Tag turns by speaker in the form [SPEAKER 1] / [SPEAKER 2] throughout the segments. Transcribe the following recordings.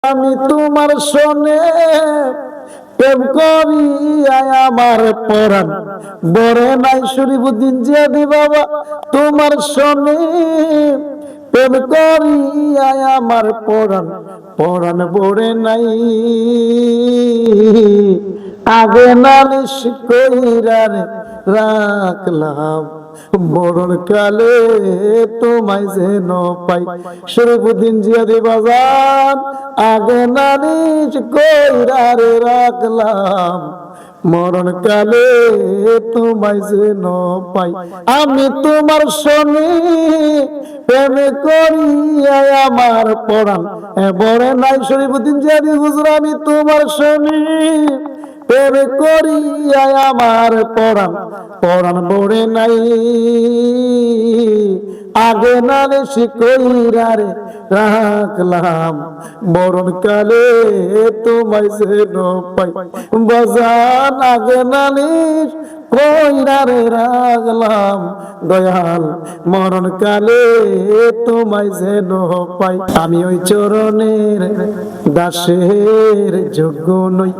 [SPEAKER 1] আমি তোমার শোনে প্রেম করি আমার পরাণ বরে নাই শরীফুদ্দিন জিয়াদি বাবা তোমার শোনে প্রেম করি আমার পরাণ পরাণ বরে নাই আগে নালিশ কইরা রে রাখলাম মরণ কালে তোমায় যেন পাই শরীফুদ্দিন জিয়াদি বাজান আগে নালিশ কইরা রে রাখলাম মরণ কালে তোমায় যেন পাই আমি তোমার শনি প্রেম করি আমার পরাণ বরে নাই শরীফুদ্দিন জিয়াদি হুজুর আমি তোমার শনি প্রেম করি আমার পরাণ পরাণ বরে নাই আগে নালিশ কইরা রে রাখলাম মরণ কালে তোমায় যেন পাই বাজান আগে নালিশ কইরা রে রাখলাম দয়াল মরণ কালে তোমায় যেন পাই আমি ওই চরণের দাসের যোগ্য নই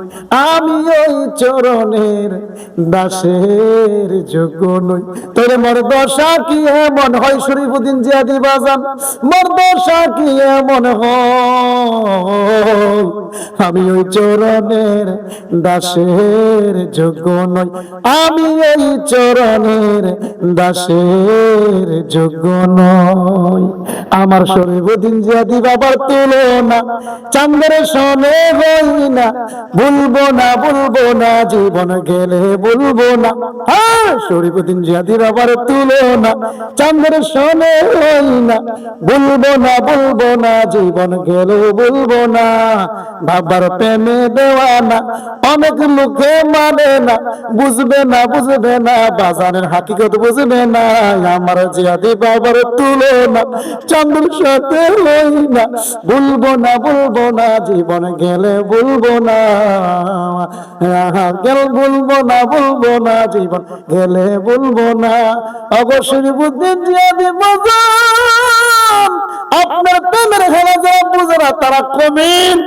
[SPEAKER 1] আমি ওই চরণের দাসের যোগ্য নই তোরে মোর দশা কি এমন হয় শরীফুদ্দিন জিয়াদি বাজান মোর দশা কি এমন হয় আমি ওই চরণের দাসের যোগ্য নই আমি এই চরণের দাসের যোগ্য নই আমার শরীফুদ্দিন জিয়াদি বাবার তুলনা চাঁদের সনে হই না ভুলবো না জীবন গেলে বলবো না হ্যাঁ শরীফুদ্দিন জিয়াদি বাবার তুলনা চাঁদের সনে হই না ভুলবো না জীবন গেলে বলবো না বাবার প্রেমে দেওয়ানা অনেক লোকে মানে না বুঝবে না বাজারের হাকিকত বুঝবে না আমার জিয়াদি বাবার তুলনা চন্দ্রের সাথে হই না বলবো না জীবন গেলে বলবো না বলবো না জীবন গেলে বলবো না অবশ্যই বুদ্ধিন জিয়াদি বাজান আপনার প্রেমের খেলা যারা বুঝে না তারা কমিন